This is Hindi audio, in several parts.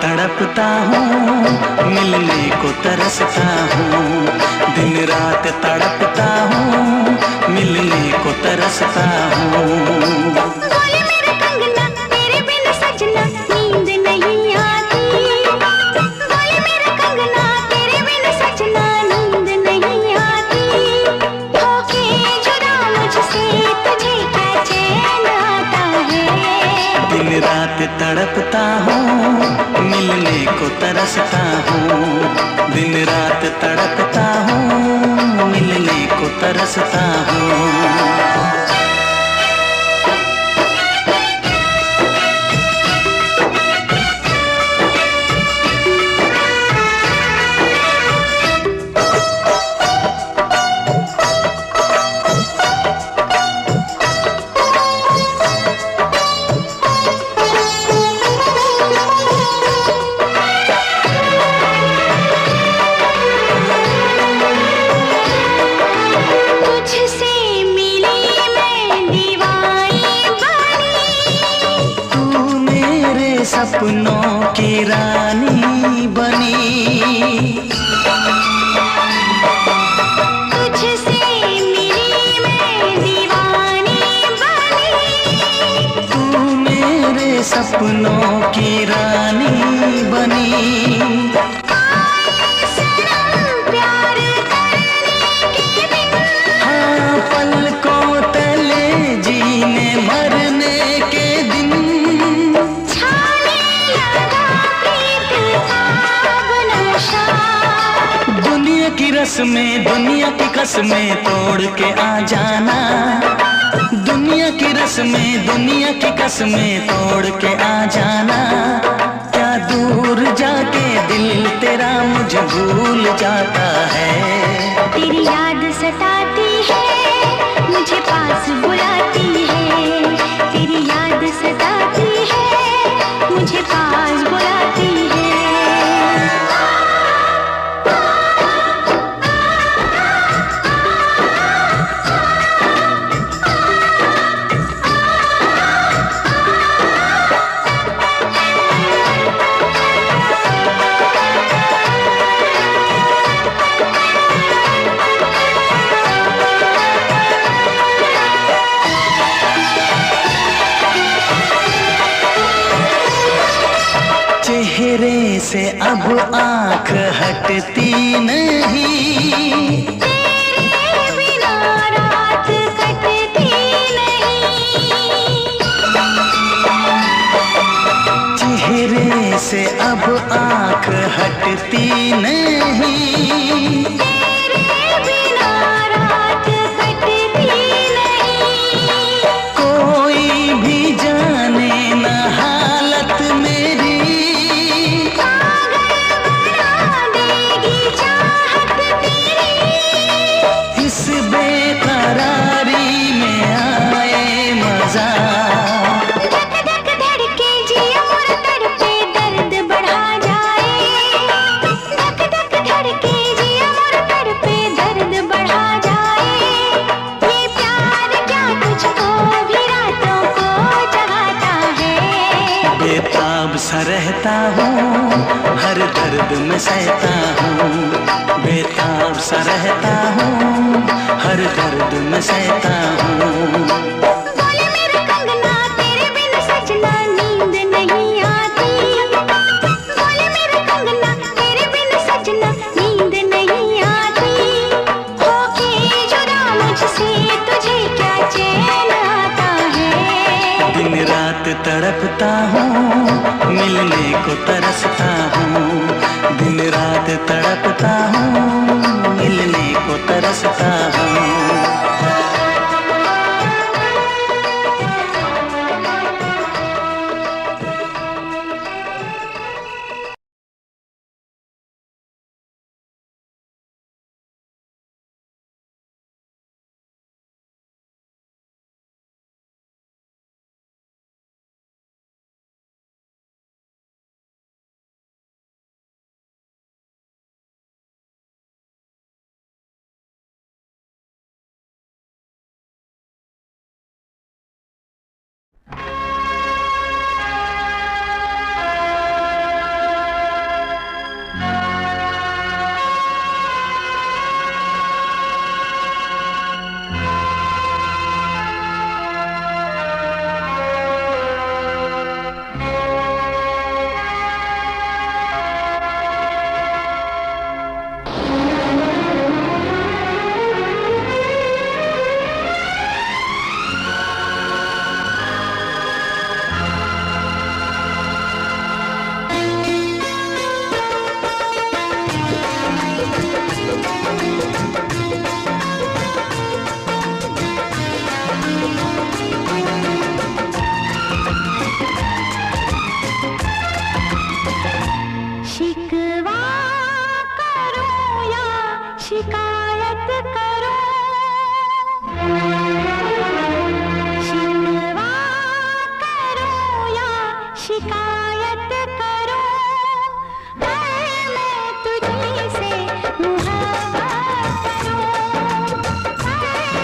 तड़पता हूँ, मिलने को तरसता हूँ। दिन रात तड़पता हूँ, मिलने को तरसता हूँ। बोले मेरे कंगना तेरे बिन सजना नींद नहीं आती। बोले मेरे कंगना तेरे बिन सजना नींद नहीं आती। होके जुदा मुझसे तुझे क्या चैन आता है। दिन रात तड़पता हूँ, मिलने को तरसता हूँ। दिन रात तड़पता हूँ, मिलने को तरसता हूँ। सपनों की रानी बनी, तुझसे मिली मैं दीवानी बनी। तू मेरे सपनों की रानी बनी। प्यार करने के दिन, हाँ पलकों तले जीने मरने के दिन। दुनिया की रस्में दुनिया की कसमें तोड़ के आ जाना। दुनिया की रस्में दुनिया की कसमें तोड़ के आ जाना। क्या दूर जाके दिल तेरा मुझे भूल जाता है। तेरी याद सताती है, मुझे पास बुलाती है। तेरी याद सताती है, मुझे पास बुलाती है। चेहरे से अब आँख हटती नहीं। तेरे बिना रात कटती नहीं। चेहरे से अब आँख हटती नहीं। तेरे बिना रात कटती नहीं। कोई भी जाने न हालत मेरी। इस बेकरारी में आए मजा। धक धक धड़के जिया मोर तड़पे दर्द बढ़ा जाए। धक धक धड़के जिया मोर तड़पे दर्द बढ़ा जाए। ये प्यार क्या तुझको भी रातों को जगाता है। बेताब सा रहता हूँ, हर दर्द में सहता हूँ। बेताब सा रहता हूँ, हर दर्द में सहता हूँ। बोले मेरे कंगना तेरे बिन सजना नींद नहीं आती। बोले मेरे कंगना तेरे बिन सजना नींद नहीं आती। होके जुदा मुझसे तुझे क्या चैन आता है। दिन रात तड़पता हूँ, मिलने को तरसता हूँ। दिन रात तड़पता हूँ, मिलने को तरसता हूँ। शिकायत करो, शिकवा करो या शिकायत करो, मैं तुझी से मुहब्बत करूं,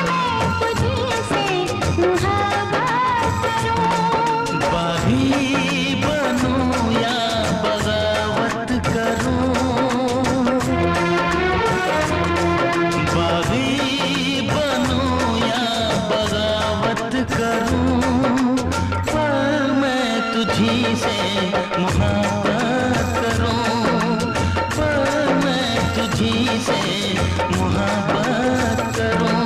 मैं तुझी से मुहब्बत करूं। बागी बनूं या बगावत करूं, बागी बनूं या बगावत करूं, पर मैं तुझी से मुहब्बत करूं, पर मैं तुझी से मुहब्बत करूं।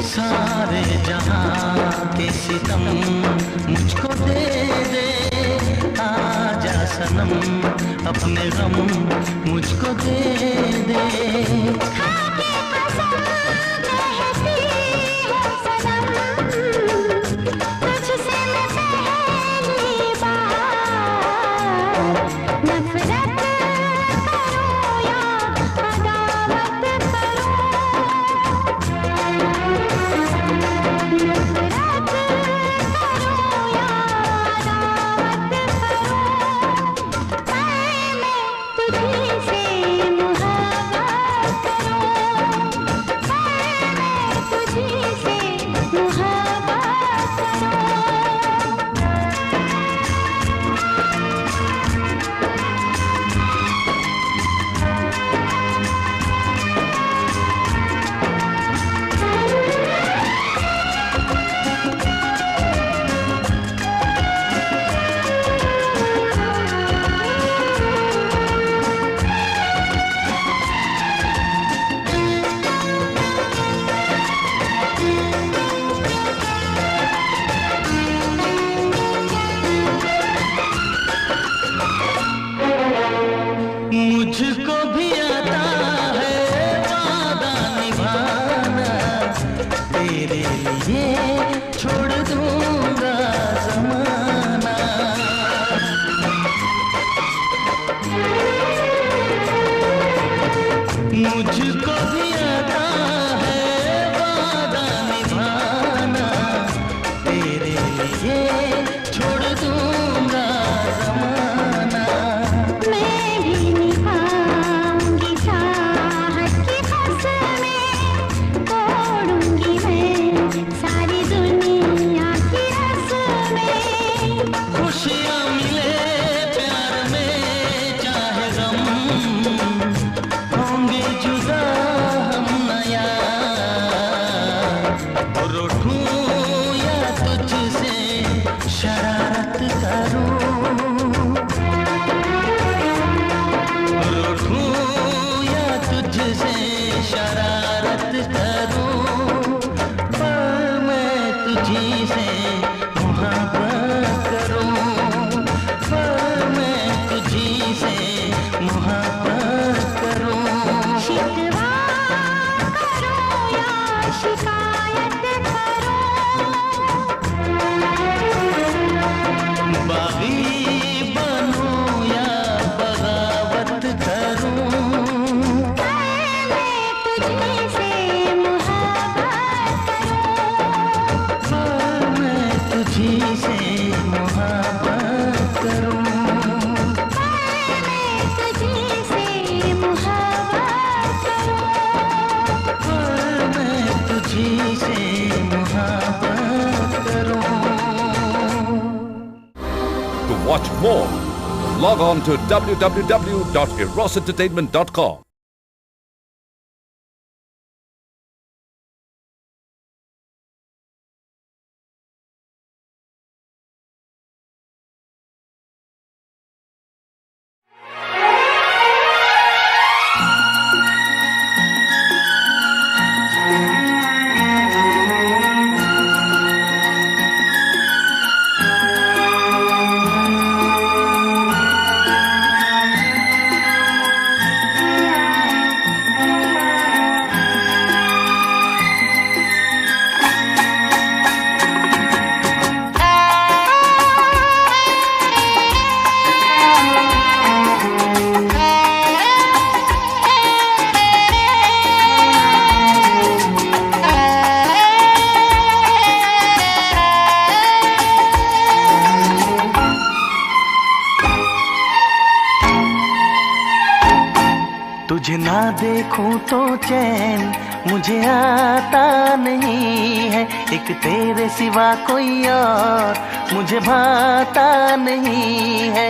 सारे जहां के सितम मुझको दे दे, आजा सनम अपने गम मुझको दे दे। खाके कसम कहती हूँ सनम, तुझसे मैं पहली बार नफरत करूँ या अदावत करूँ, नफरत करूँ या अदावत करूँ, मैं तुझी से मुहब्बत करूँ, मैं तुझी से मुहब्बत करूँ। मुझको भी आता है वादा निभाना, तेरे लिए छोड़ दूंगा ज़माना। मुझको भी आता है वादा निभाना, तेरे लिए छोड़ दूंगा ज़माना। मैं भी निभाऊंगी चाहत की कसमें, तोड़ूंगी मैं सारी दुनिया की रस्में। खुशियाँ मिले प्यार में चाहे गम, होंगे जुदा हम नया, रूठूं या तुझसे शरारत करूं, रूठूं या तुझसे शरारत करूं, पर मैं तुझी से मुहब्बत करूं, पर मैं तुझी से मुहब्बत करूं। शिकवा करो या शिकायत करो, बागी बनूं या बगावत करूं, मैं तुझी से मुहब्बत करूँ, watch more. Log on to www.erosentertainment.com. तुझे ना देखूं तो चैन मुझे आता नहीं है, एक तेरे सिवा कोई और मुझे भाता नहीं है।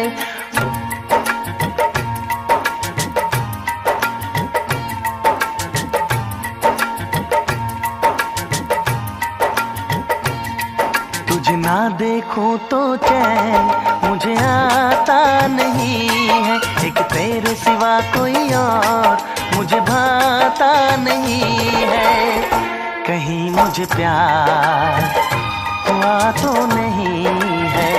तुझे ना देखूं तो चैन मुझे आता नहीं है, एक तेरे सिवा कोई और मुझे भाता नहीं है। कहीं मुझे प्यार हुआ तो नहीं है,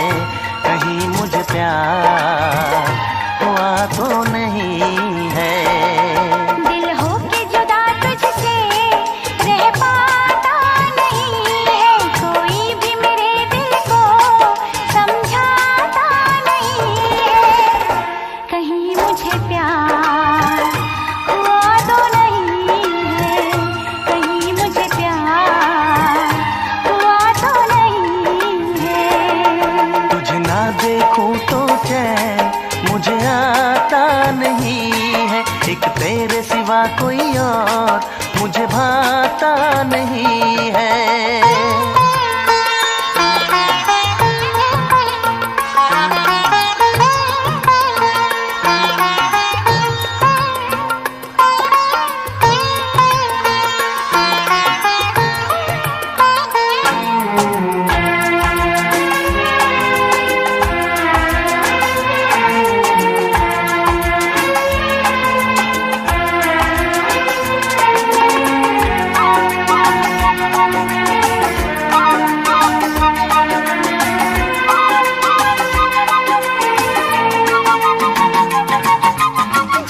कहीं मुझे प्यार हुआ तो नहीं है। दिल होके जुदा तुझसे रह पाता नहीं है, कोई भी मेरे दिल को समझाता नहीं है। कहीं मुझे प्यार हुआ तो नहीं है, कहीं मुझे प्यार हुआ तो नहीं है। तुझे ना देखूं तो चैन मुझे आता नहीं है, एक तेरे सिवा कोई और मुझे भाता नहीं है।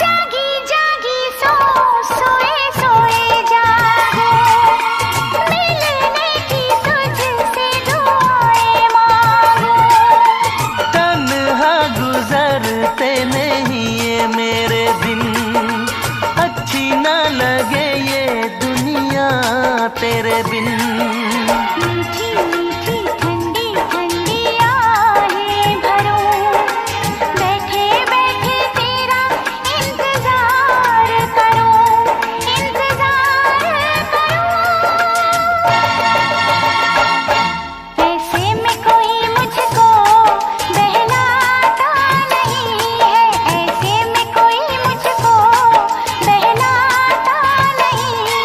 जागी जागी सो सोए सोए जागो, मिलने की तुझसे दुआएं मांगो। तन्हा गुजरते नहीं ये मेरे दिन, अच्छी ना लगे ये दुनिया तेरे बिन। मीठी मीठी ठंडी ठंडी आहें भरूं, बैठे बैठे तेरा इंतजार करूं, इंतजार करूं। ऐसे में कोई मुझको बहलाता नहीं है, ऐसे में कोई मुझको बहलाता नहीं है।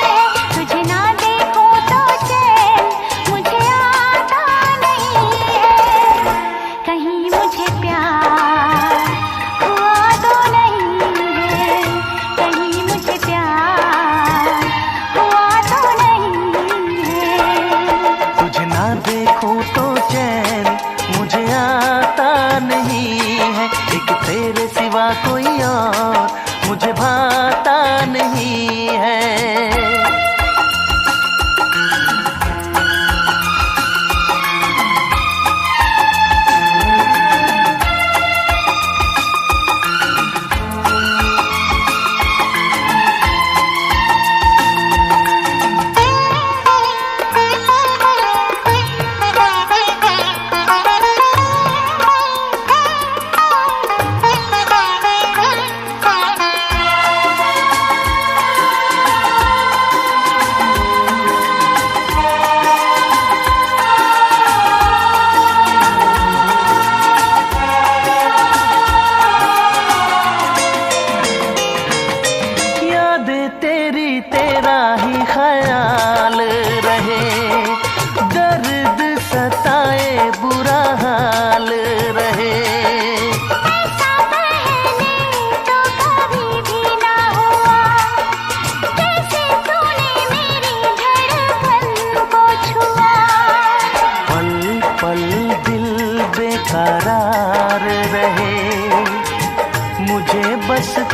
तुझे ना देखूं तो चैन मुझे आता नहीं है, कहीं मुझे प्यार हुआ तो नहीं है, कहीं मुझे प्यार हुआ तो नहीं है। तुझे ना देखूं तो चैन मुझे आता नहीं है, एक तेरे सिवा कोई और मुझे भाता नहीं है।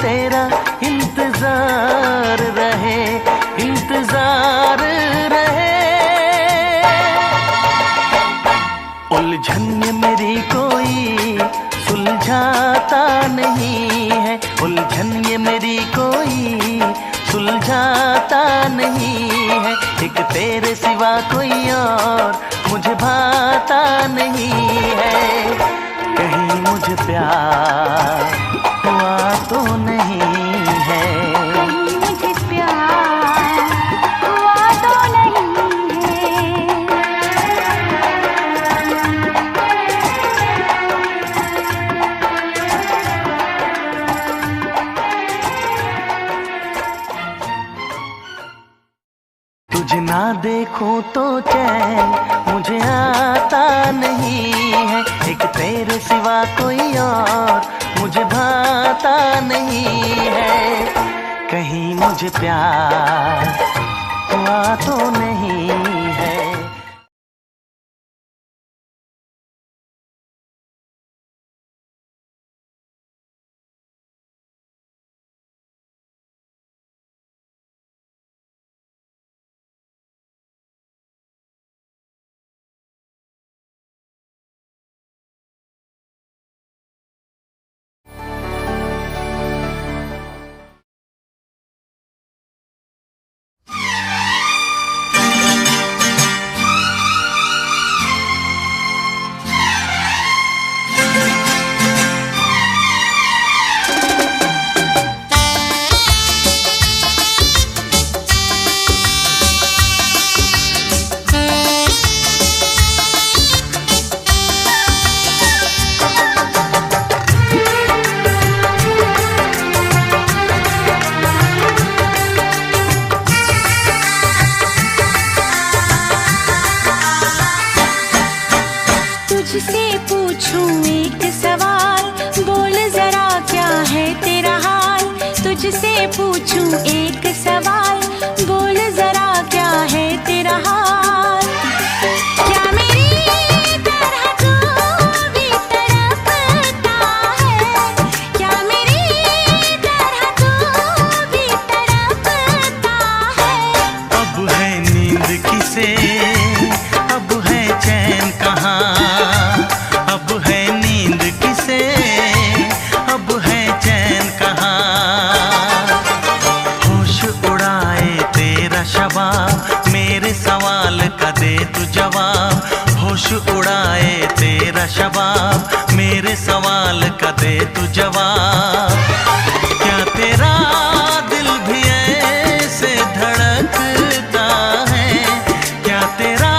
तेरा इंतजार रहे, इंतजार रहे। उलझन ये मेरी कोई सुलझाता नहीं है, उलझन ये मेरी कोई सुलझाता नहीं है। एक तेरे सिवा कोई और मुझे भाता नहीं है। कहीं मुझे प्यार हुआ तो नहीं है, कहीं मुझे प्यार हुआ तो नहीं है। तुझे ना देखूं तो चैन मुझे आता नहीं है। एक तेरे सिवा कोई और मुझे भाता नहीं है। कहीं मुझे प्यार हुआ तो नहीं है। तुझसे पूछूं एक सवाल, बोल जरा क्या है तेरा हाल। तुझसे पूछूं एक सवाल, बोल जरा क्या है तेरा हाल। क्या मेरी तरह तू भी तड़पता है, क्या मेरी तरह तू भी तड़पता है। अब है नींद किसे, अब है चैन कहाँ। अब है नींद किसे, अब है चैन कहाँ। होश उड़ाए तेरा शबाब, मेरे सवाल का दे तू जवाब। होश उड़ाए तेरा शबाब, मेरे सवाल का दे तू जवाब। क्या तेरा दिल भी ऐसे धड़कता है, क्या तेरा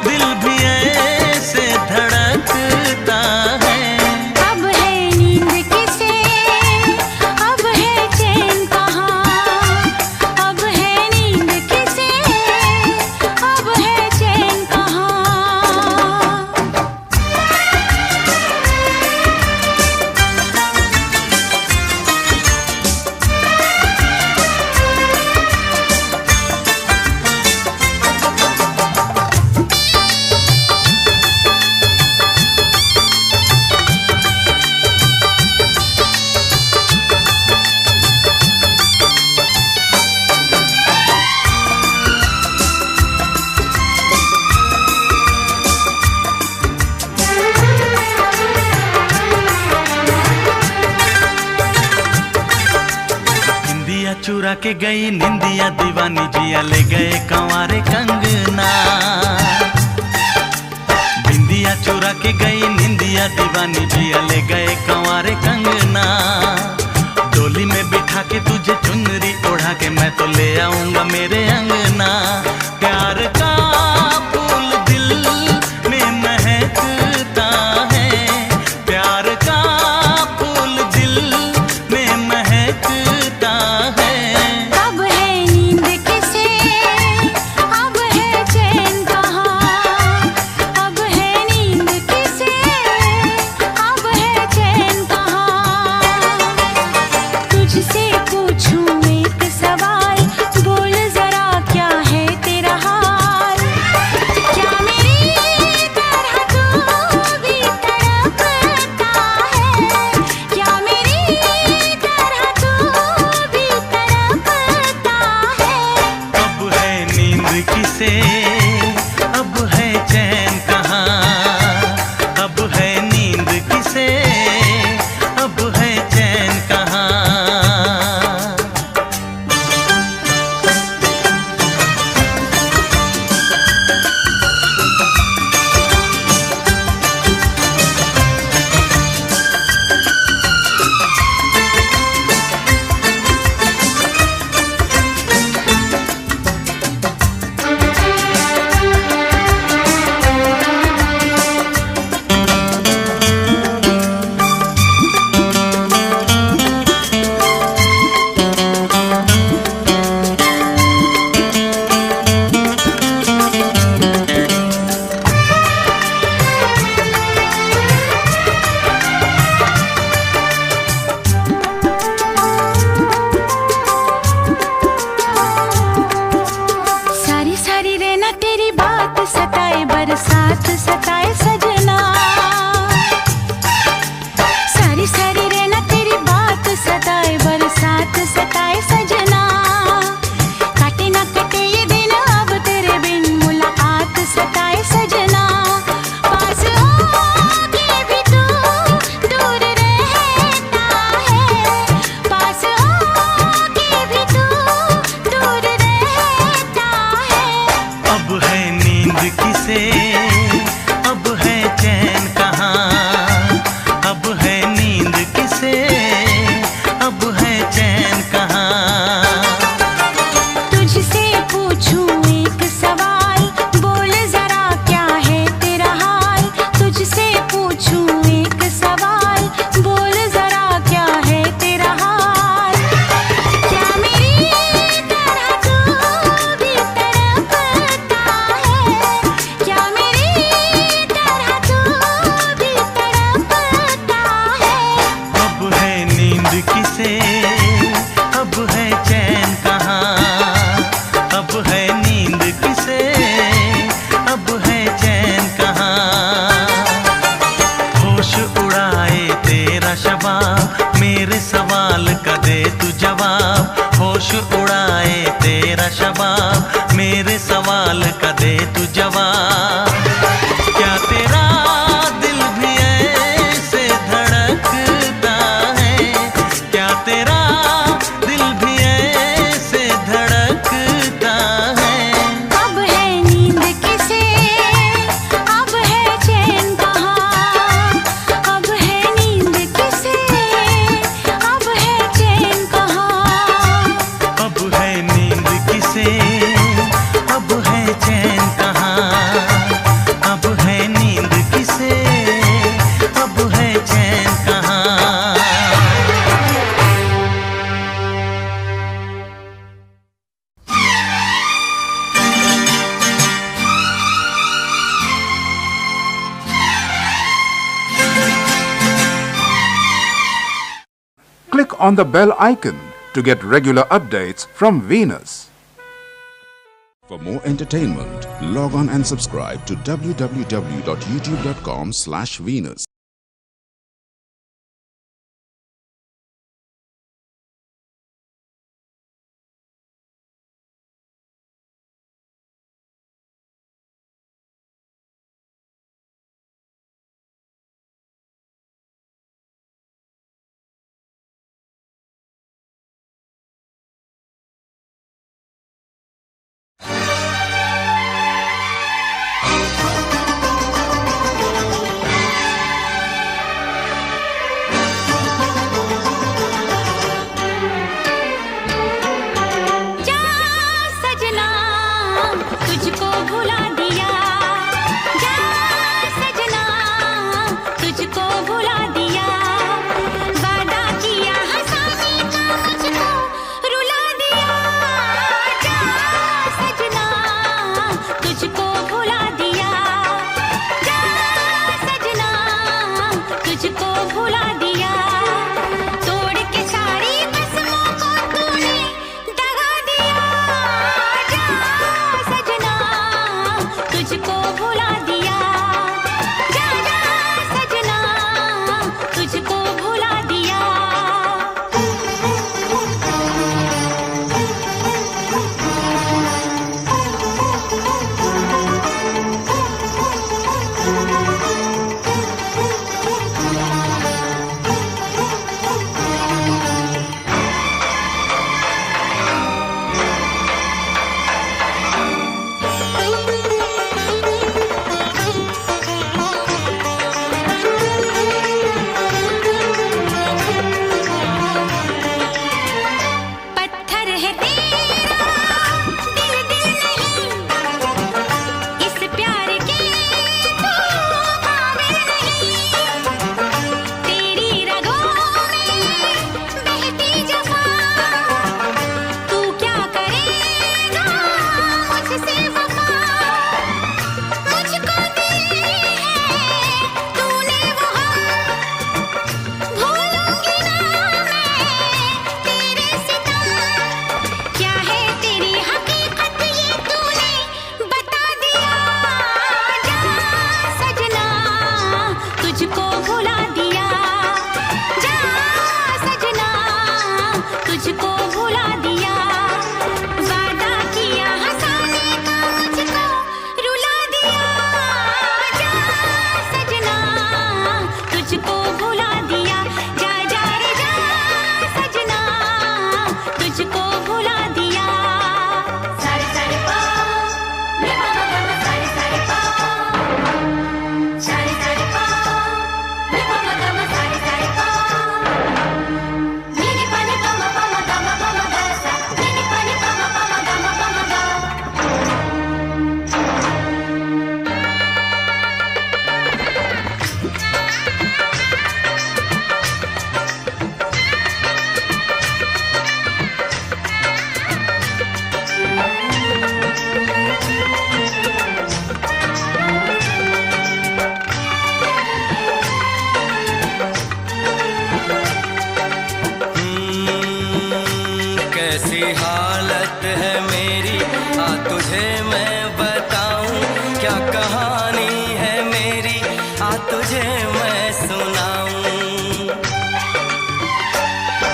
दिल भी ऐसे धड़कता है। अब है नींद किसे, अब है चैन कहाँ। अब है नींद किसे, अब है चैन कहाँ। निंदिया चुरा के गई निंदिया दीवानी, जिया ले गए कंवारे कंगना। बिंदिया चुरा के गई निंदिया दीवानी, जिया ले गए कंवारे कंगना। डोली में बिठा के तुझे चुनरी ओढ़ा के मैं तो ले आऊंगा मेरे अंगना। प्यार का फूल दिल में महकता है, प्यार का फूल दिल में महकता है। अब है नींद किसे, अब है चैन कहाँ। अब है नींद किसे, अब है चैन किसे, अब है चैन कहाँ, अब है नींद किसे, अब है चैन कहाँ। तुझसे पूछूं एक सवाल, बोल जरा क्या है तेरा हाल। तुझसे पूछूं एक सवाल, बोल जरा क्या है तेरा हाल। क्या मेरी तरह तू भी तड़पता है, क्या मेरी तरह तू भी तड़पता है। अब है नींद किसे, अब है चैन कहाँ, अब है नींद किसे, अब है चैन कहाँ। होश उड़ाए तेरा शबाब, मेरे सवाल का दे तू जवाब। होश उड़ाए तेरा शबाब, मेरे सवाल का दे तू जवाब। क्या तेरा दिल भी ऐसे धड़कता है, क्या तेरा दिल भी ऐसे धड़कता है। अब है नींद किसे, अब है चैन कहाँ। अब है नींद किसे, अब है चैन कहाँ। अब है नींद किसे, अब है चैन कहाँ। अब है नींद किसे, अब है चैन कहाँ। Click on the bell icon to get regular updates from Venus. For more entertainment, log on and subscribe to www.youtube.com/Venus. जा सजना तुझको भुला दिया, जा सजना तुझको भुला दिया। वादा किया हंसाने का मुझको रुला दिया। जा सजना तुझको भुला दिया, जा सजना तुझको भुला दिया। तोड़ के सारी कसमों को तूने दगा दिया। जा सजना तुझको भुला दिया, जा जा सजना तुझको भुला दिया। तुझे मैं सुनाऊं,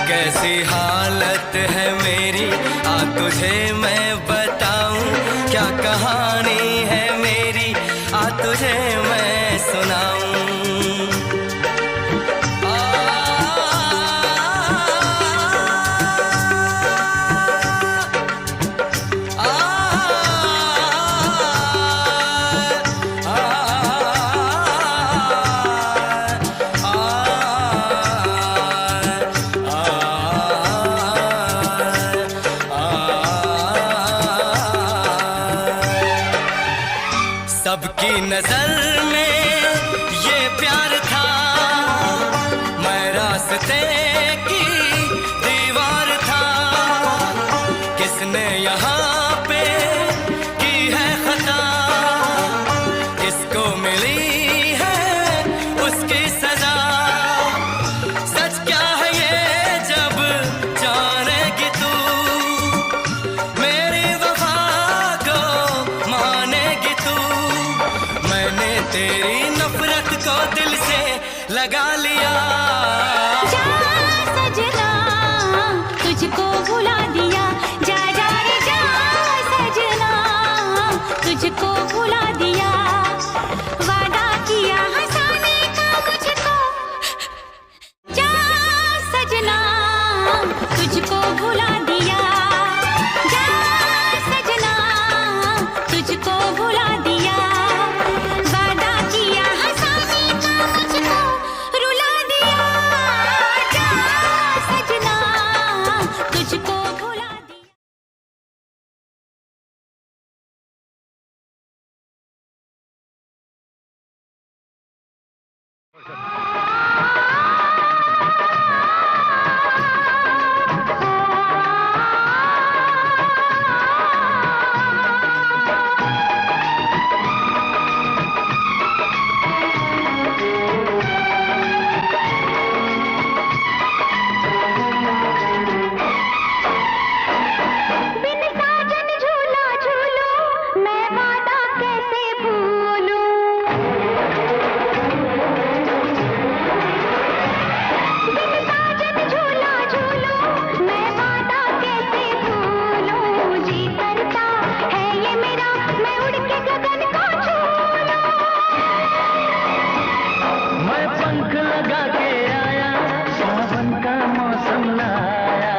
कैसी हालत है मेरी आ तुझे मैं बताऊं, क्या कहानी है मेरी आ तुझे मैं सुनाऊं। सबकी नजर में ये प्यार था, मैं रास्ते की दीवार था, किसने यहाँ पे की है खता, किसको मिली है उसकी सजा, सच क्या है ये जब जानेगी तू, मेरी वफा को मानेगी तू, मैंने तेरी नफरत को दिल से लगा लिया। जा सजना तुझको भुला दिया, जा जा रे जा सजना तुझको भुला दिया, वादा किया हंसाने का मुझको, जा सजना तुझको भुला दिया, जा सजना तुझको भुला दिया, वादा किया हंसाने का मुझको रुला दिया, जा सजना तुझको भुला दिया। बिन साजन झूला झूलो मैं वादा कैसे भूलूं, बिन साजन झूला झूलो मैं वादा कैसे भूलूं, जी करता है ये मेरा मैं उड़ के गगन को छू लूं। मैं पंख लगा के आया, सावन का मौसम लाया,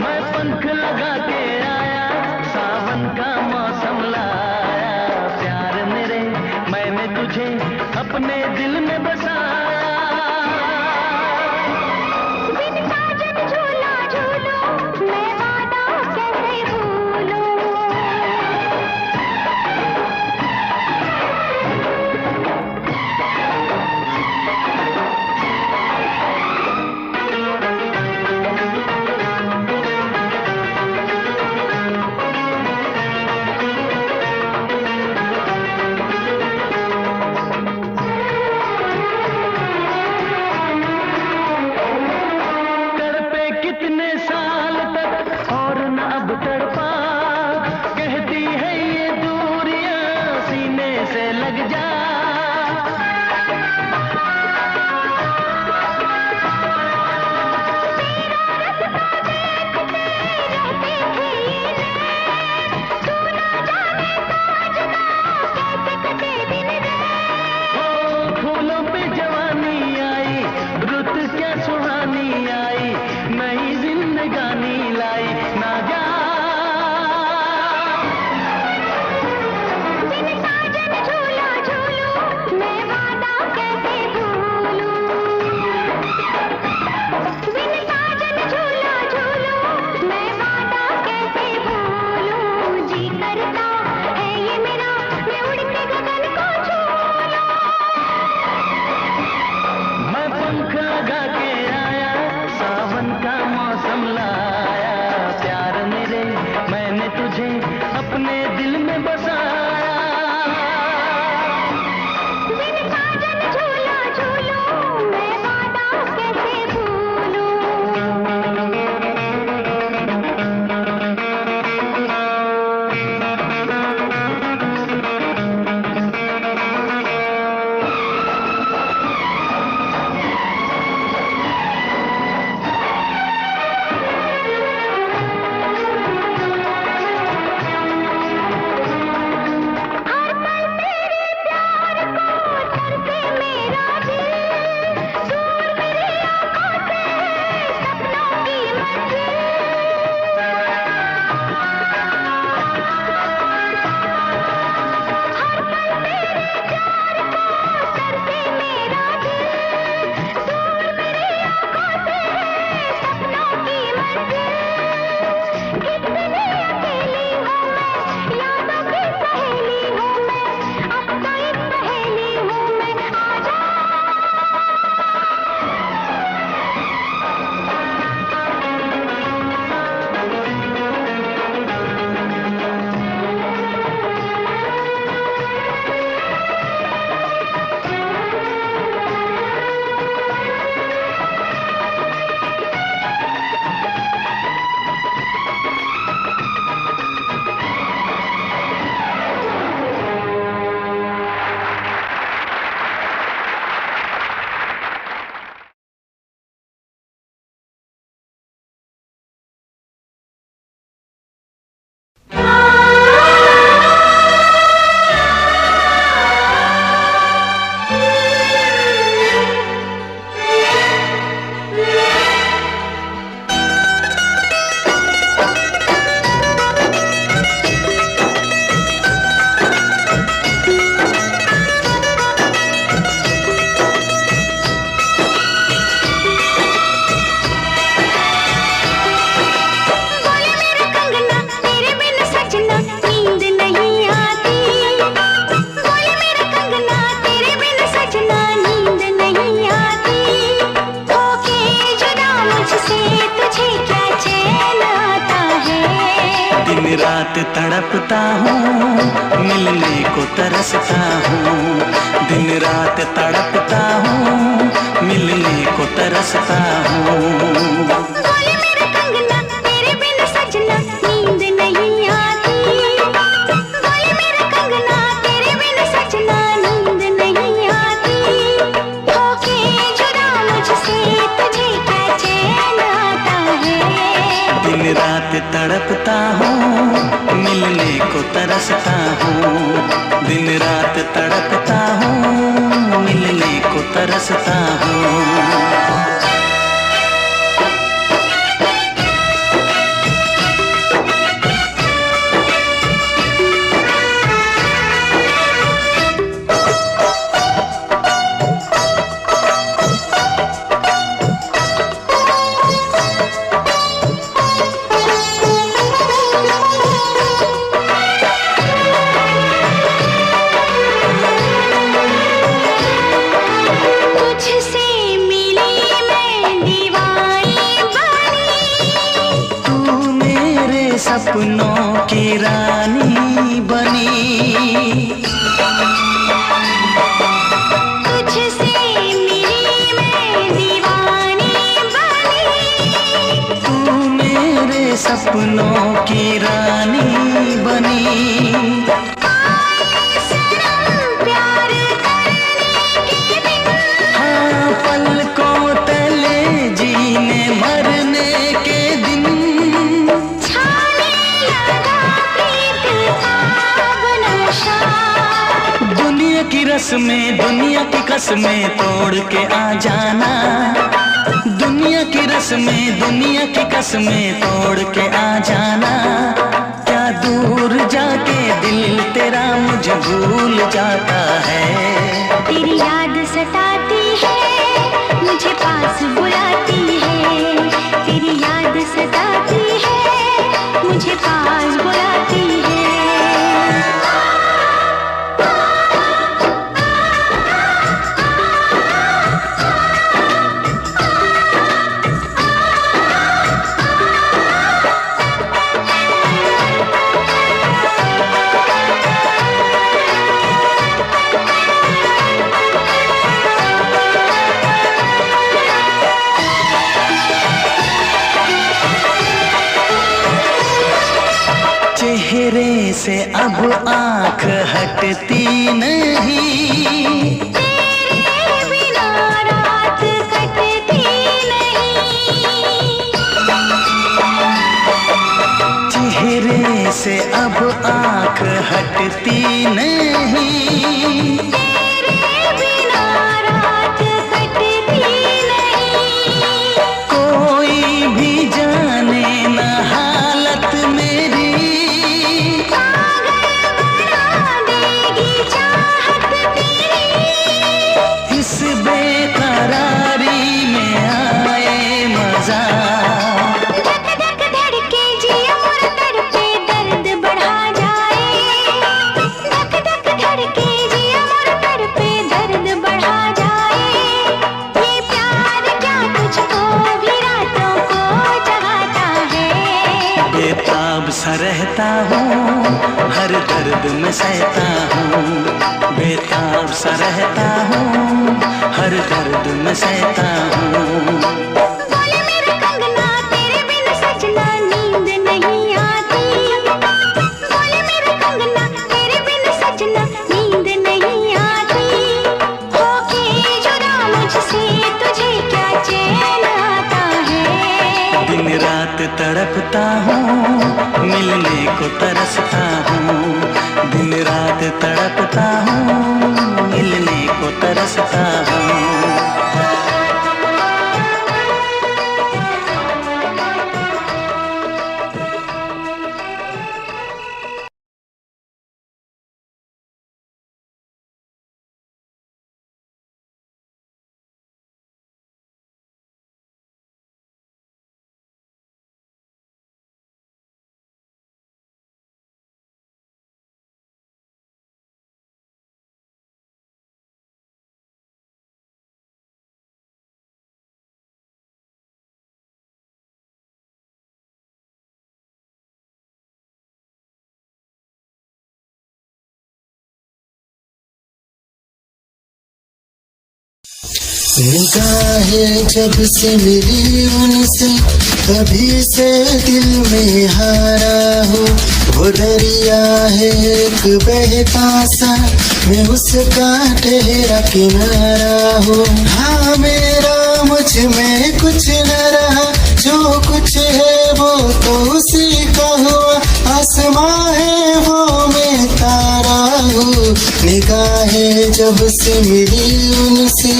मैं पंख लगा के आया, सावन का मौसम लाया, प्यार मेरे मैंने तुझे अपने दिल में बसाया। बिन साजन झूला झूलो मैं वादा कैसे भूलूं। तड़पता हूँ, मिलने को तरसता हूँ। दिन रात तड़पता हूँ, मिलने को तरसता हूँ। बोले मेरे कंगना तेरे बिन सजना नींद नहीं आती। बोले मेरे कंगना तेरे बिन सजना नींद नहीं आती। होके जुदा मुझसे तुझे क्या चैन आता है। दिन रात तड़पता हूँ, मिलने को तरसता हूँ। दिन रात तड़पता हूँ, मिलने को तरसता हूँ। तुझसे मिली मैं दीवानी बनी। तू मेरे सपनों की रानी बनी। तुझसे मिली मैं दीवानी बनी। तू मेरे सपनों की रानी बनी। आए सनम प्यार करने के दिन। हाँ, पलकों तले जीने मरने के दिन। छाने लगा प्रीत आब नशा। दुनिया की रस्में, दुनिया की कसमें तोड़ के आ जाना। दुनिया की रस्में, दुनिया की कसमें तोड़ के आ जाना। क्या दूर जाके दिल तेरा मुझे भूल जाता है। तेरी याद सताती है, मुझे पास बुलाती है। तेरी याद सताती है, मुझे पास बुलाती है। चेहरे से अब आंख हटती नहीं। तेरे बिना रात कटती नहीं। चेहरे से अब आंख हटती नहीं। तेरे बिना रात कटती नहीं। कोई भी जाने न हालत मेरी। पागल बना देगी चाहत तेरी। इस बेकरारी में आए मजा। धक धक धड़के जिया मोर तड़पे दर्द बढ़ा जाए। धक धक धड़के जिया मोर तड़पे दर्द बढ़ा जाए। ये प्यार क्या तुझको भी रातों को जगाता है। बेताब सा रहता हूँ, हर दर्द में सहता हूँ। बेताब सा रहता हूँ, हर दर्द में सहता हूँ। बोले मेरे कंगना तेरे बिन सजना नींद नहीं आती। बोले मेरे कंगना तेरे बिन सजना नींद नहीं आती। होके जुदा मुझसे तुझे क्या चैन आता है। दिन रात तड़पता हूँ, मिलने को तरसता हूँ। दिन रात तड़पता हूँ, मिलने को तरसता हूँ। निगाहें जब से मिली उनसे तभी से दिल में हारा हो। वो दरिया है एक बहता सा, मैं उसका ठहरा किनारा हो। हाँ मेरा मुझ में कुछ न रहा, जो कुछ है वो तो उसी का हुआ। आसमां है वो मैं तारा हूँ। निगाहें जब से मिली उनसे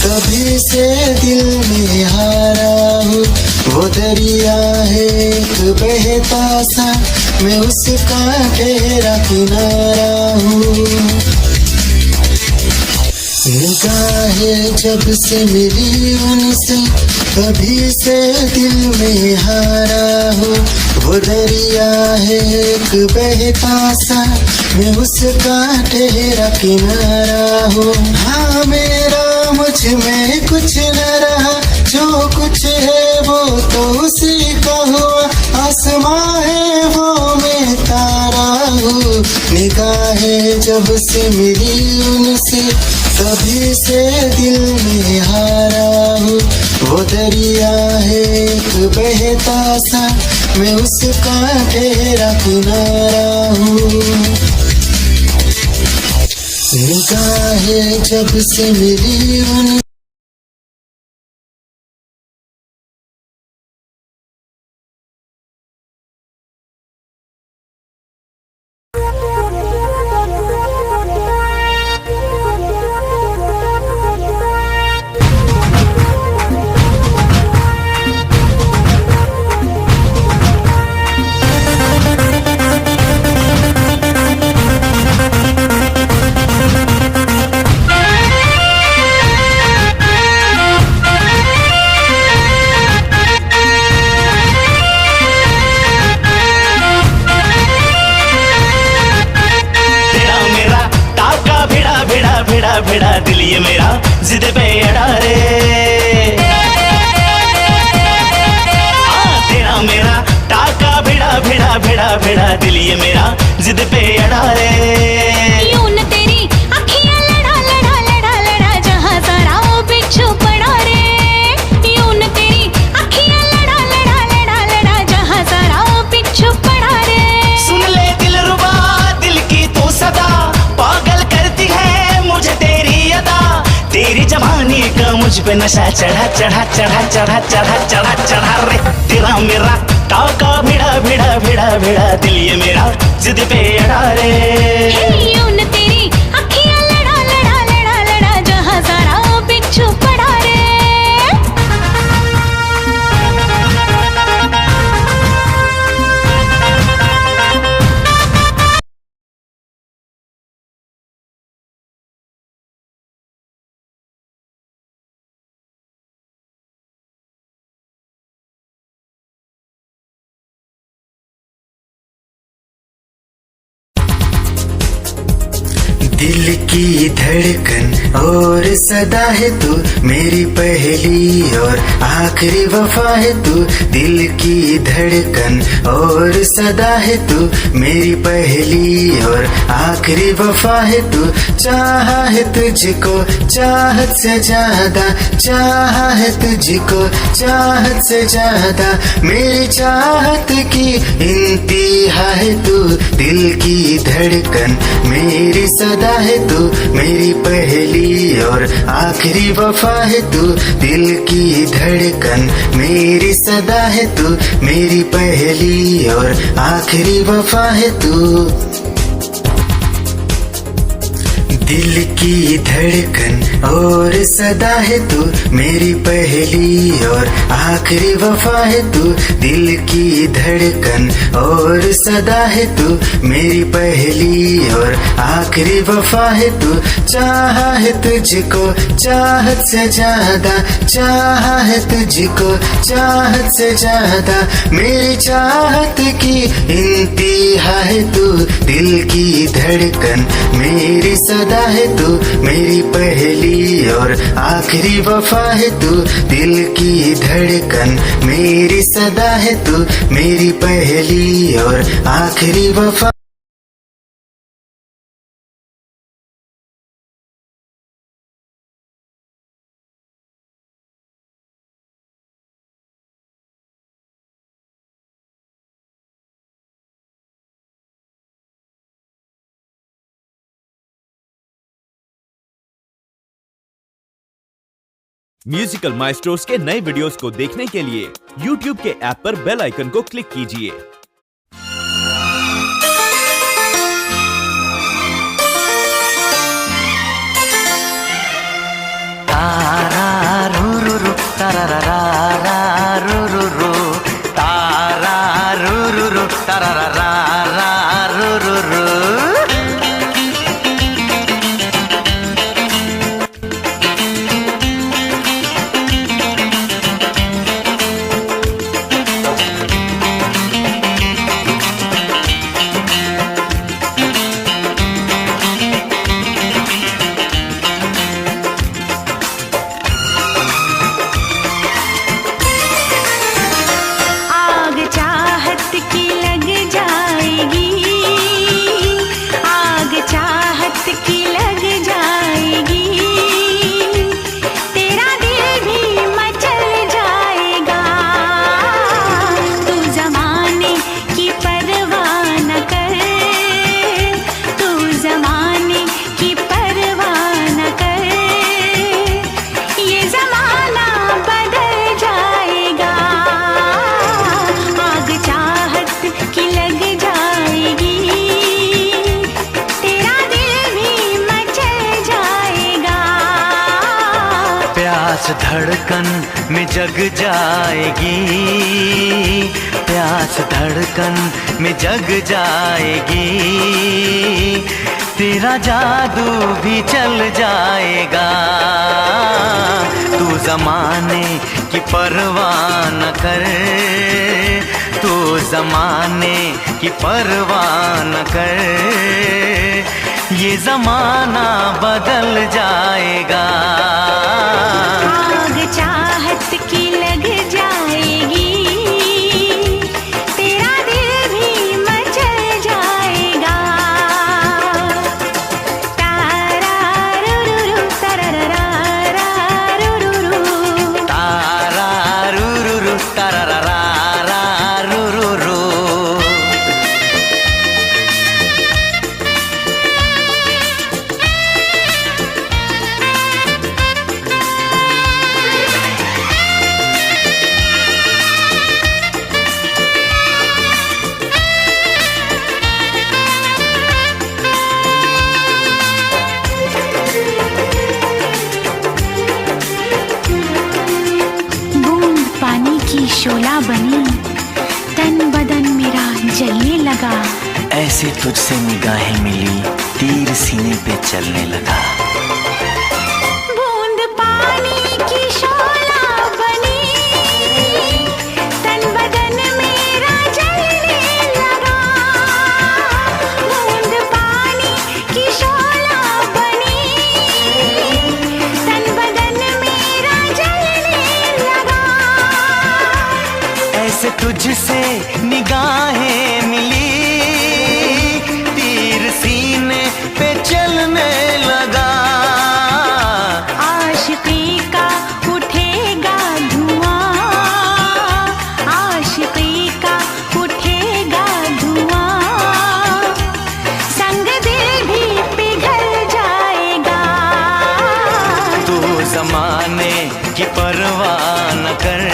तभी से दिल में हारा हूँ। वो दरिया है एक बहता सा, मैं उसका ठहरा किनारा हूँ। निगाहें जब से मिली उनसे तभी से दिल में हारा हूँ। वो दरिया है एक बहता सा, मैं उसका ठहरा किनारा हूँ। हाँ मेरा मुझ में कुछ न रहा, जो कुछ है वो तो उसी का हुआ। आसमां है वो मैं तारा हूँ। निगाहें जब से मिली उनसे तभी से दिल में हारा हूँ। वो दरिया है एक बहता सा, मैं उसका ठहरा किनारा हूँ। निगाहें जब से मिली उनसे भिड़ा दिल ये मेरा जिद पे अड़ा रे। तेरा मेरा टाका भिड़ा दिल ये मेरा जिद पे अड़ा रे। यूं न तेरी अखियां लड़ा जहां सारा वो बिच्छू पड़ा रे। यूं न तेरी अखियां लड़ा जहां सारा वो बिच्छू पड़ा रे। सुन ले दिलरुबा दिल की तू सदा, पागल करती है मुझे तेरी अदा। तेरी जवानी का मुझ पे नशा चढ़ा रे। तेरा मेरा टाका भिड़ा दिल ये मेरा जिद पे अड़ा रे। यूं न तेरी अखियां लड़ा जहां सारा वो बिच्छू पड़ा रे। दिल की धड़कन और सदा है तू, मेरी पहली और आखिरी वफा है तू। दिल की धड़कन और सदा है तू, मेरी पहली और आखिरी वफा है तू। चाहा है तुझको चाहत से ज्यादा, चाहा है तुझको चाहत से ज्यादा। मेरी चाहत की इंतहा है तू। दिल की धड़कन मेरी सदा है तू, मेरी पहली और आखिरी वफा है तू। दिल की धड़कन मेरी सदा है तू, मेरी पहली और आखिरी वफा है तू। दिल की धड़कन और सदा है तू, मेरी पहली और आखिरी वफा है तू। दिल की धड़कन और सदा है तू, मेरी पहली और आखिरी वफा है तू। चाहा है तुझको चाहत से ज्यादा, चाहा है तुझको चाहत से ज्यादा। मेरी चाहत की इंतहा है तू। दिल की धड़कन मेरी सदा है तू, मेरी पहली और आखिरी वफा है तू। दिल की धड़कन मेरी सदा है तू, मेरी पहली और आखिरी वफा। म्यूजिकल माइस्ट्रोस के नए वीडियोस को देखने के लिए YouTube के ऐप पर बेल आइकन को क्लिक कीजिए। तारा रू रू रू तारा रा रा रू रू रू तारा रू रू रू तारा रा रा रू रू रू। धड़कन में जग जाएगी, प्यास धड़कन में जग जाएगी, तेरा जादू भी चल जाएगा। तू ज़माने की परवाह न कर, तू ज़माने की परवाह न कर, ये ज़माना बदल जाएगा। आग चाहत की लग जाएगी, तेरा दिल भी मचल जाएगा। तारा रू रू रू तारा रा रा रू रू रू तारा रू रू रू तारा रा रा रू रू रू। शोला बनी, तन बदन मेरा जलने लगा। ऐसे तुझसे निगाहें मिली, तीर सीने पे चलने लगा। बूंद पानी की शोला बनी, तन बदन मेरा जलने लगा। बूंद पानी की शोला बनी, तन बदन मेरा जलने लगा। ऐसे तुझसे निगाहें मिली, तीर सीने पे चलने लगा। आशिकी का उठेगा धुआं, आशिकी का उठेगा धुआं, संग दिल भी पिघल जाएगा। तू ज़माने की परवाह न कर,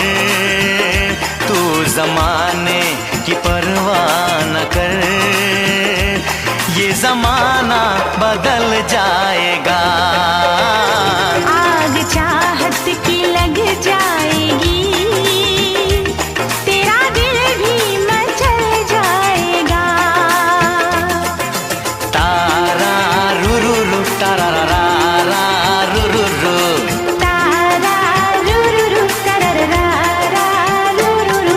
तू ज़माने की परवाह न कर, ये ज़माना बदल जाएगा। आग चाहत की लग जाएगी, तेरा दिल भी मचल जाएगा। तारा रू रू रू तारा रा रा रू रू रू तारा रू रू रू तारा रा रा रू रू रू।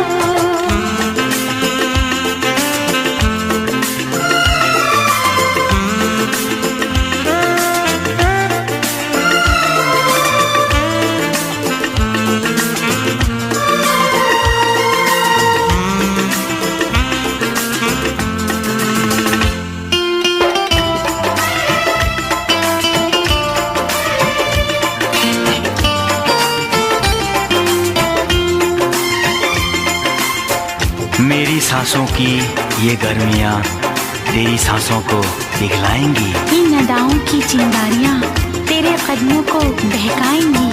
मेरी सांसों की ये गर्मियाँ तेरी सांसों को पिघलाएंगी। इन अदाओं की चिंगारियाँ तेरे कदमों को बहकाएंगी।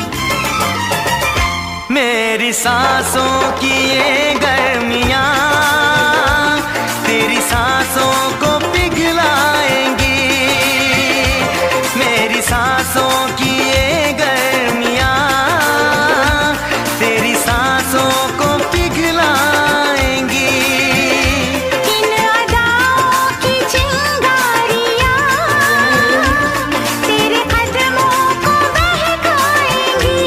मेरी सांसों की ये गर्मियाँ तेरी सांसों को पिघलाएंगी। मेरी सांसों की ये गर्मियाँ तेरी सांसों को पिघलाएंगी। इन अदाओं की चिंगारियाँ तेरे कदमों को बहकाएंगी।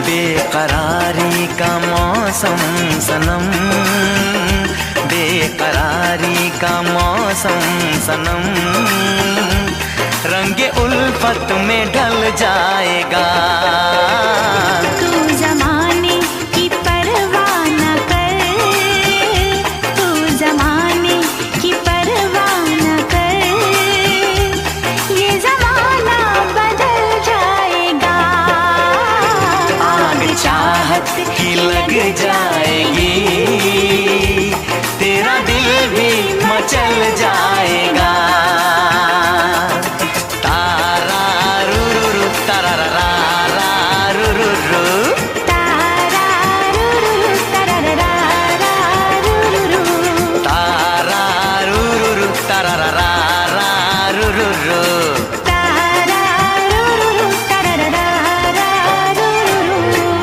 बेकरारी का मौसम सनम, बेकरारी का मौसम सनम, रंगे उल्फत में ढल जाएगा। तू ज़माने की परवाह न कर, तू ज़माने की परवाह न कर, ये ज़माना बदल जाएगा। आग चाहत की लग जाएगी, तेरा दिल भी मचल जाएगा। तारा रू रू रू तारा रा रा रू रू रू। तारा रू रू रू तारा रा रा रू रू रू। तारा रू रू रू तारा रा रा रू रू रू। तारा रू रू रू तारा रा रा रू रू रू।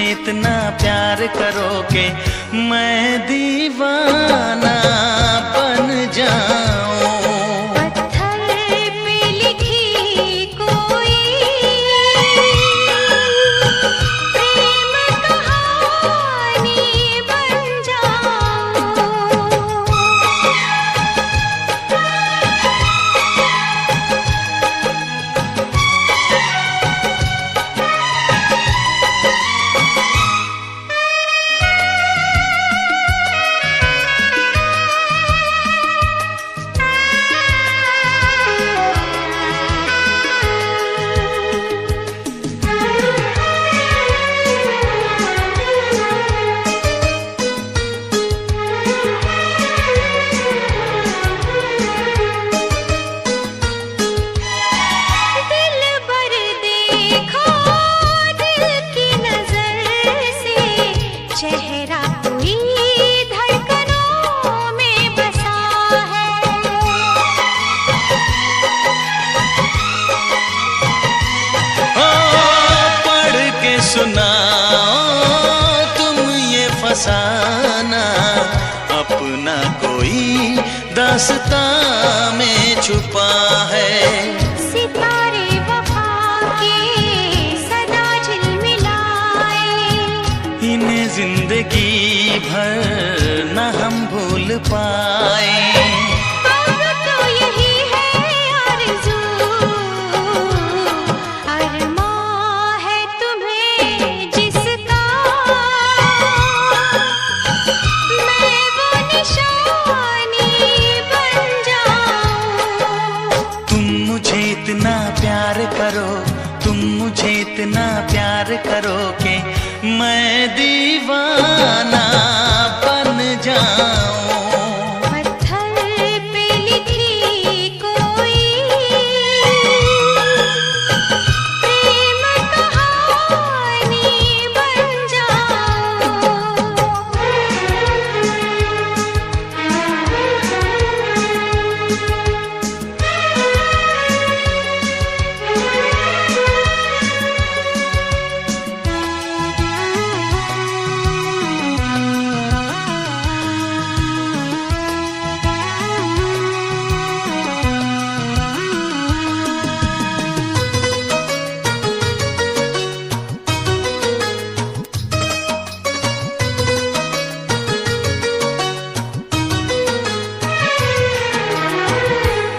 इतना प्यार करो कि मैं दीवाना बन जाऊं। पत्थर पे लिखी कोई प्रेम कहानी बन जाऊं। चेहरा कोई धड़कनों में बसा है। पढ़ के सुनाओ तुम ये फसाना, अपना कोई दास्तां में छुपा है। सितारे वफा के सदा झिलमिलाए, इन्हें जिंदगी भर न हम भूल पाए। अब तो यही है आरज़ू, अरमां है तुम्हें जिसका, मैं वो निशानी बन जाऊं। तुम मुझे इतना प्यार करो, तुम मुझे इतना प्यार करो कि मैं दीवाना बन जाऊं। पत्थर पे लिखी कोई प्रेम कहानी बन जाऊं।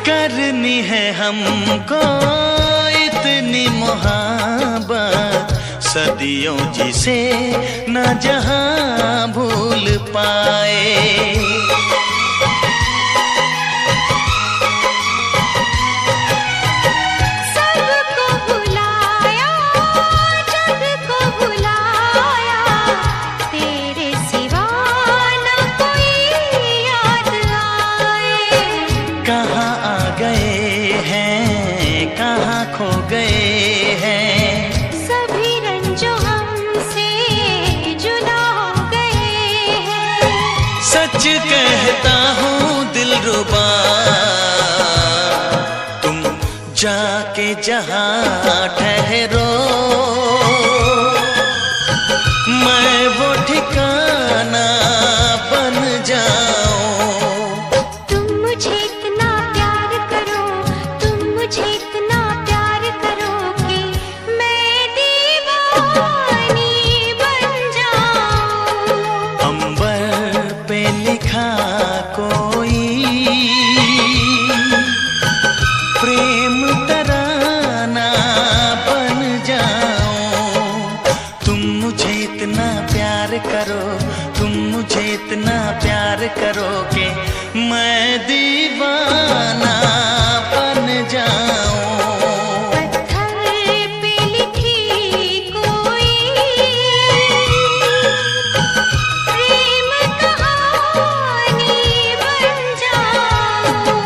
करनी है हमको इतनी मोहब्बत, सदियों जिसे न जहां भूल पाए। सबको भुलाया, जग को भुलाया, तेरे सिवा न कोई याद आए। कहाँ आ गए हैं, कहाँ खो गए हैं, सभी रंजो हमसे जुदा हो गए हैं। सच कहता हूँ दिलरुबा, तुम जाके जहाँ ठहरो, मैं वो ठिकाना बन जाऊं। तुम मुझे इतना प्यार करो, तुम मुझे इतना प्यार करो कि मैं दीवानी बन जाऊं। अंबर पे लिखा कोई प्रेम तराना बन जाऊं। तुम मुझे इतना प्यार करो, तुम मुझे इतना प्यार करो कि मैं दीवाना बन जाऊं। पत्थर पे लिखी कोई प्रेम कहानी बन जाऊं।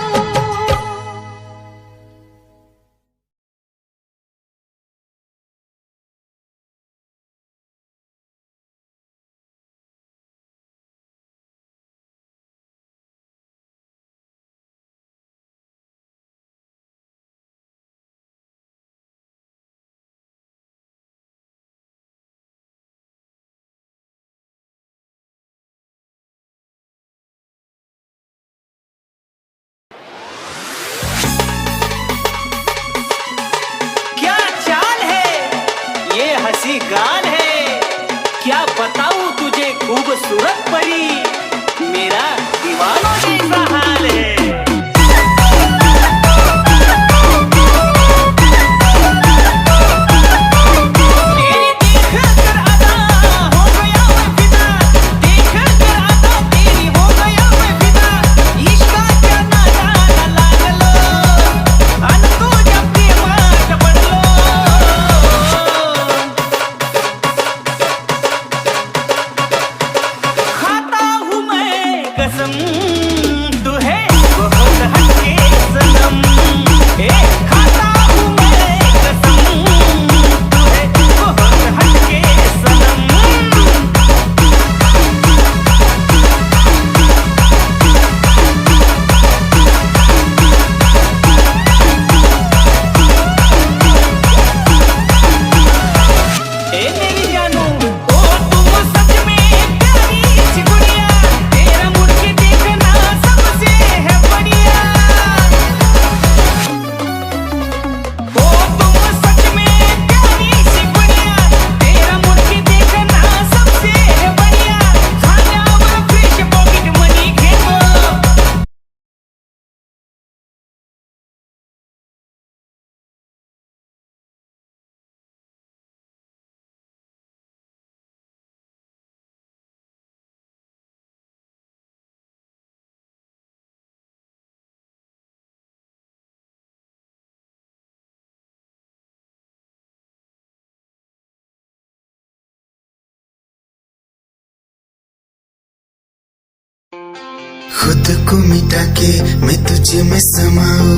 खुद को मिटा के मैं तुझ में समाऊं,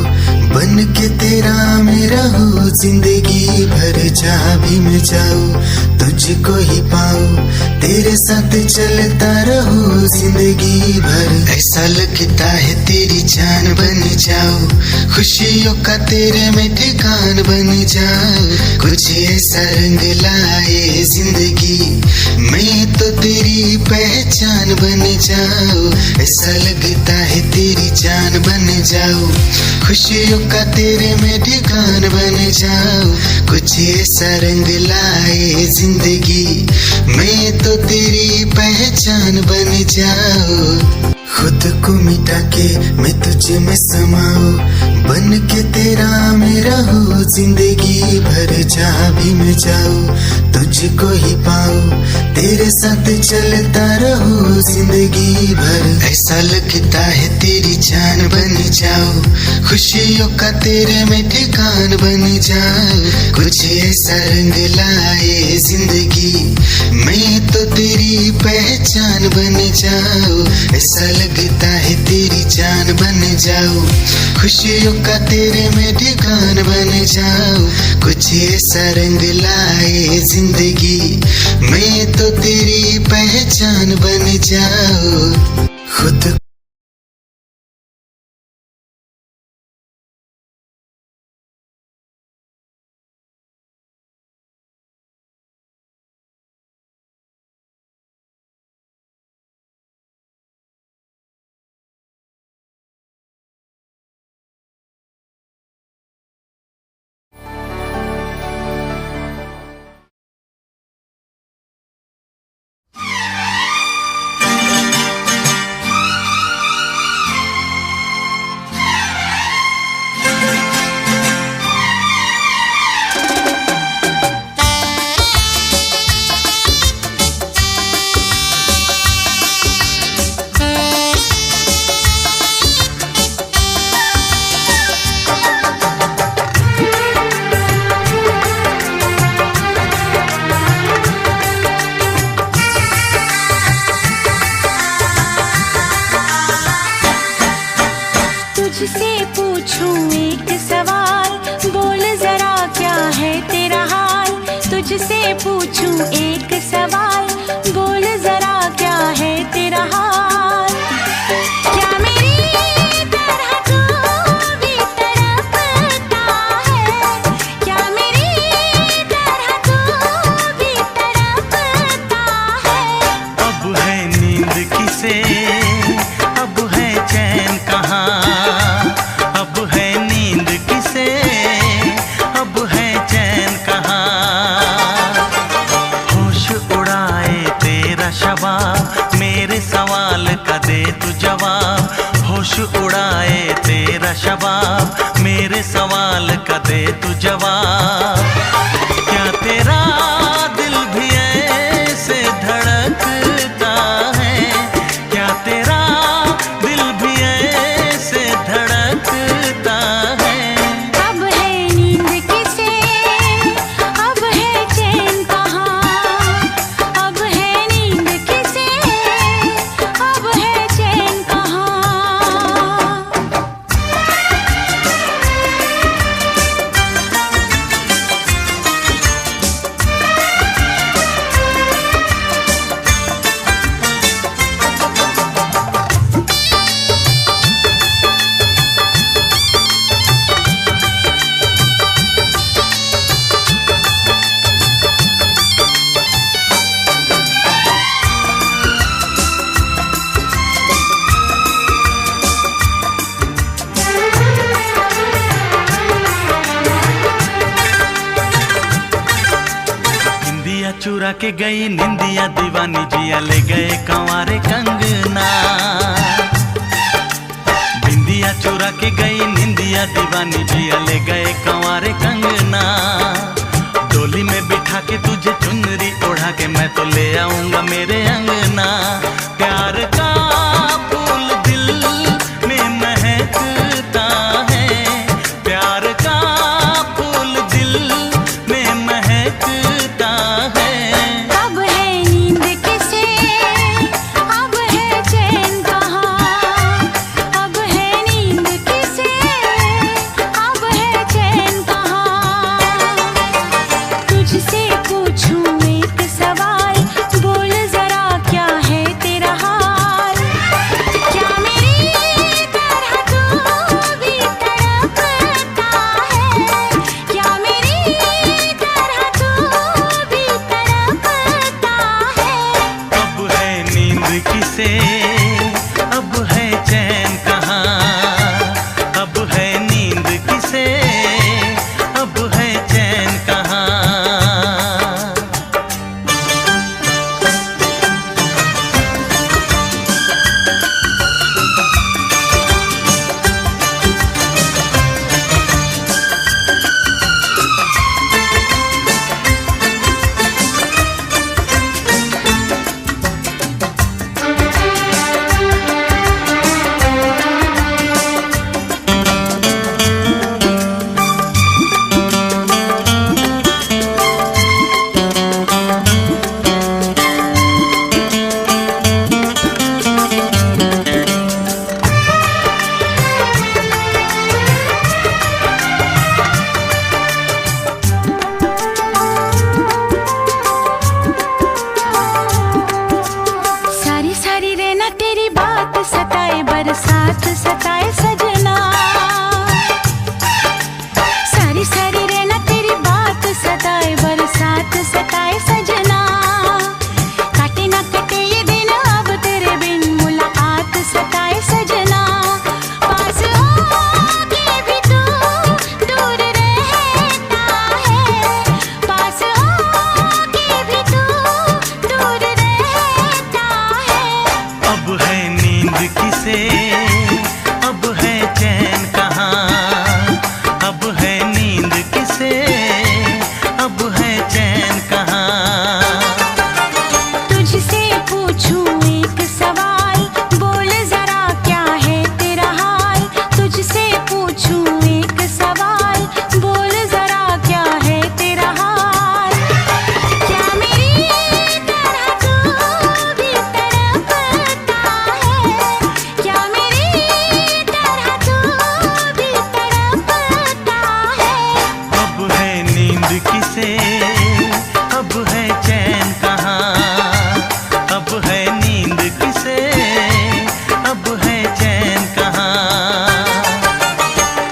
बन के तेरा मेरा हो जिंदगी भर। जहाँ भी मैं जाऊं तुझको ही पाऊं, तेरे साथ चलता रहो जिंदगी भर। ऐसा लगता है तेरी जान बन जाऊं, खुशियों का तेरे में ठिकान बन जाऊं। कुछ ऐसा रंग लाए जिंदगी, मैं तो तेरी पहचान बन जाऊं। ऐसा लगता है तेरी जान बन जाऊं, खुशियों का तेरे में ठिकान बन जाऊं। कुछ ऐसा रंग लाए जिंदगी, मैं तो तेरी पहचान बन जाऊं। खुद को मिटा के मैं तुझ में समाऊं, बन के तेरा मेरा हो जिंदगी भर। जहाँ भी मैं जाऊं तुझको ही पाऊं, तेरे साथ चलता रहो जिंदगी भर। ऐसा लगता है तेरी जान बन जाऊं, खुशियों का तेरे में ठिकान बन जाऊं। कुछ ऐसा रंग लाए जिंदगी, मैं तो तेरी पहचान बन जाऊं। ऐसा लगता है तेरी जान बन जाऊं, खुशियों का तेरे में ठिकान बन जाऊं। कुछ ऐसा रंग लाए जिंदगी, मैं तो तेरी पहचान बन जाऊं। खुद तुझसे पूछूं एक सवाल, बोल जरा क्या है तेरा हाल। तुझसे पूछूं एक सवाल, बोल जरा क्या है तेरा हाल। क्या मेरी तरह तू भी तड़पता है, क्या मेरी तरह तू भी तड़पता है। अब है नींद किसे, अब है चैन कहाँ। अब है नींद किसे, अब है चैन कहाँ। होश उड़ाए तेरा शबाब, मेरे सवाल का दे तू जवाब। होश उड़ाए तेरा शबाब, मेरे सवाल का दे तू जवाब। क्या तेरा दिल भी ऐसे धड़कता है, क्या तेरा दिल भी ऐसे धड़कता है। अब है नींद किसे, अब है चैन कहाँ। अब है नींद किसे, अब है चैन कहाँ। निंदिया चुरा के गई निंदिया दीवानी, जिया ले गए कंवारे कंगना। बिंदिया चुरा के गई निंदिया दीवानी, जिया ले गए कंवारे कंगना। डोली में बिठा के तुझे चुनरी ओढ़ा के मैं तो ले आऊंगा मेरे अंगना। प्यार का फूल दिल में महकता है, प्यार का फूल दिल में महकता है। अब है नींद किसे, अब है चैन कहाँ। किसे, अब है चैन कहाँ, अब है नींद किसे, अब है चैन कहाँ। बरसात सताए सजना, सारी सारी रहना तेरी बात सताए, बरसात सताए सजना। काटे ना कटे ये दिन अब तेरे बिन, मुलाकात सताए सजना। पास होके भी तू दूर रहता है, पास होके भी तू दूर रहता है। अब है नींद किसे, अब है चैन कहाँ, अब है नींद किसे, अब है चैन कहाँ। तुझसे पूछूं एक सवाल, बोल जरा क्या है तेरा हाल। तुझसे पूछूं एक सवाल, बोल जरा क्या है तेरा हाल। क्या मेरी तरह तू भी तड़पता है, क्या मेरी तरह तू भी तड़पता है। अब है नींद किसे, अब है चैन कहाँ, अब है नींद किसे, अब है चैन कहाँ।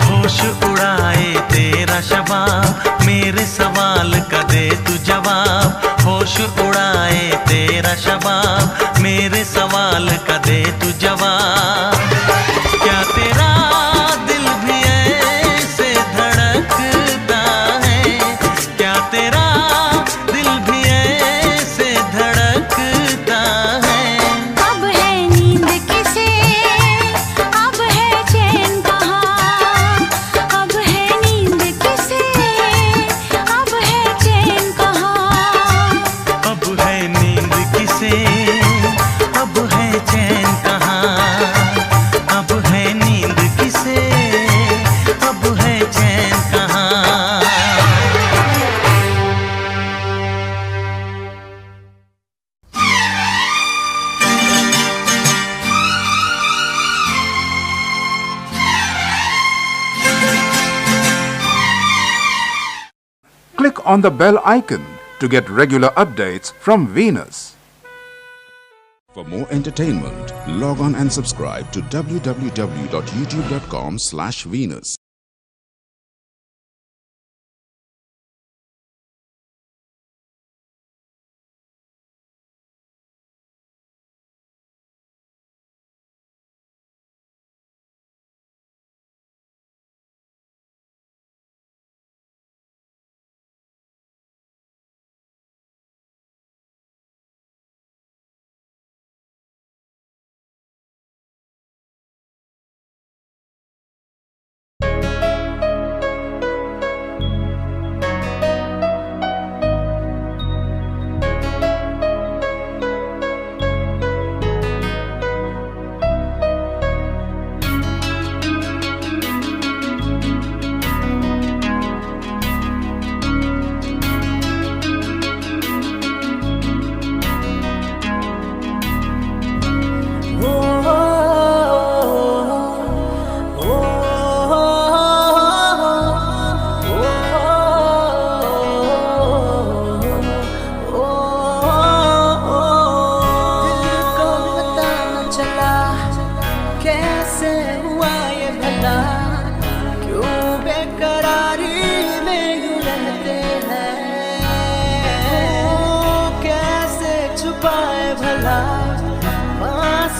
होश उड़ाए तेरा शबाब, मेरे सवाल का दे तू जवाब। होश उड़ाए तेरा शबाब, मेरे सवाल का दे तू जवाब। क्या तेरा दिल भी ऐसे धड़कता है, क्या तेरा दिल भी ऐसे धड़कता है। अब है नींद किसे, अब है चैन कहाँ, अब है नींद किसे, अब है चैन कहाँ। अब है नींद किसे, अब है चैन कहाँ, अब है नींद किसे, अब है चैन कहाँ। Click on the bell icon to get regular updates from Venus. For more entertainment, log on and subscribe to www.youtube.com/Venus.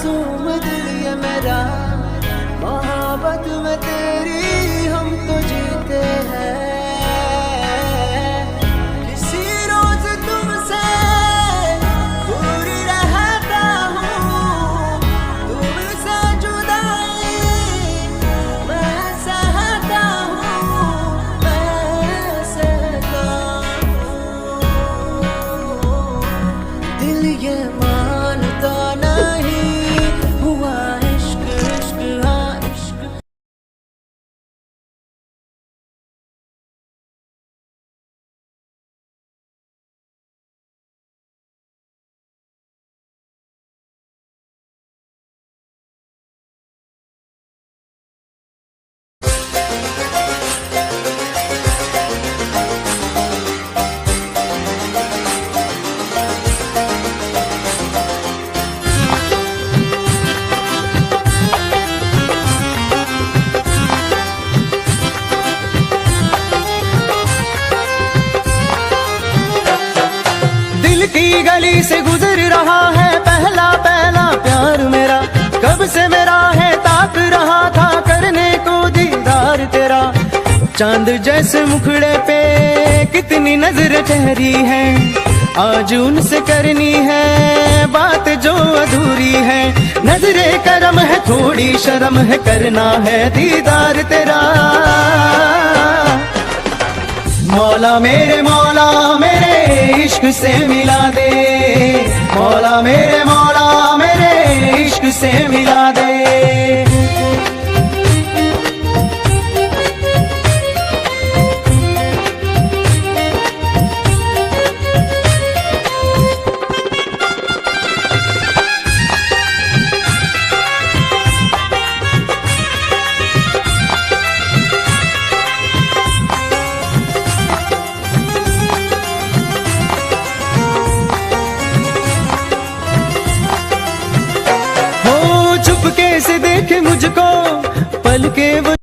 मासूम दिल ये मेरा, मोहब्बत में तेरी हम तो जीते हैं। किसी रोज तुमसे दूर रहता हूँ, तुमसे जुदाई मैं सहता हूँ, मैं सहता हूँ। दिल ये मानता नहीं हुआ इश्क, इश्क हाँ इश्क। दिल की गली से गुजर रहा है पहला पहला प्यार मेरा, कब से मेरा है ताक रहा था करने को दीदार तेरा। चांद जैसे मुखड़े पे कितनी नजर ठहरी है, आज उनसे करनी है बात जो अधूरी है। नजरे करम है थोड़ी शर्म है, करना है दीदार तेरा। मौला मेरे इश्क से मिला दे, मौला मेरे इश्क से मिला दे। चुपके से देखे मुझको पल के वो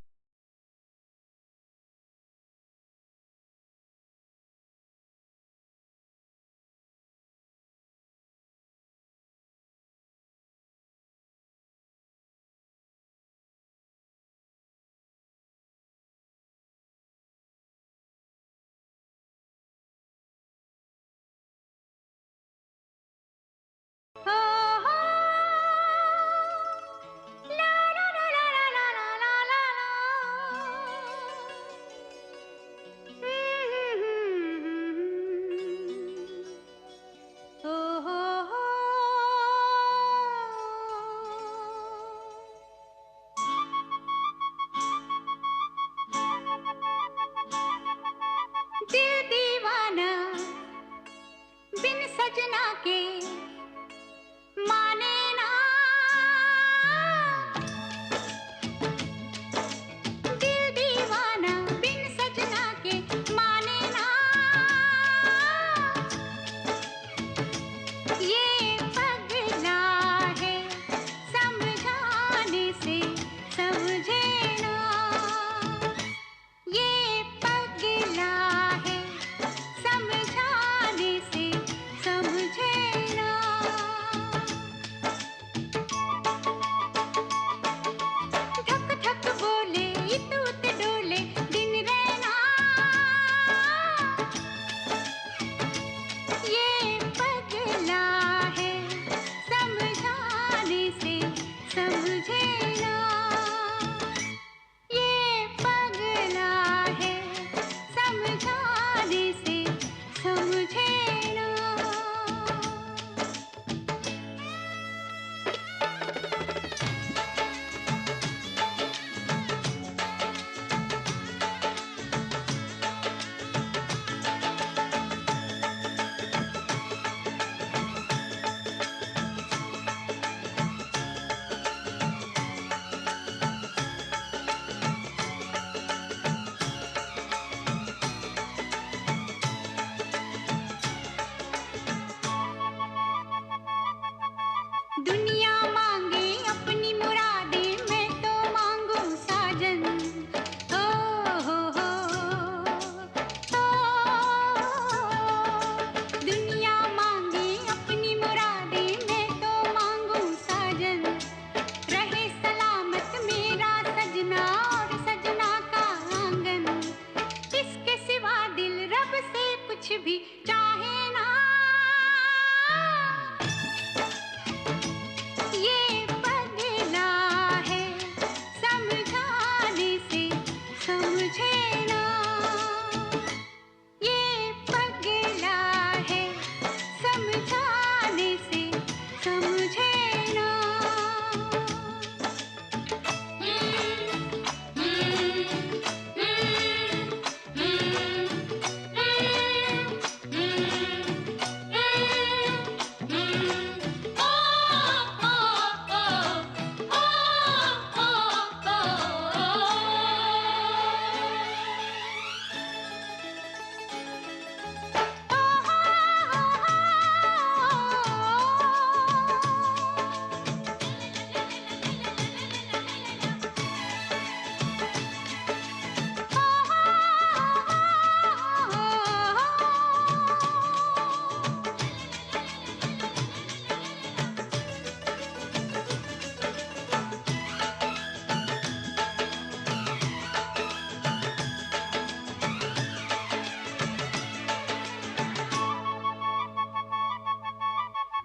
दिल दीवाना बिन सजना के माने ना, दिल दीवाना बिन सजना के माने ना। ये पगला है समझाने से समझे ना, ये पगला है समझाने से समझे ना। धक धक बोले इतूत डोले दिन रहना, ये पगला है समझाने से समझे ना, ये पगला है समझाने से समझे ना। दुनिया मांगे अपनी मुरादें, मैं तो मांगू साजन। ओ हो दुनिया मांगे अपनी मुरादें, मैं तो मांगू साजन।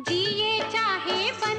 जिए चाहे बन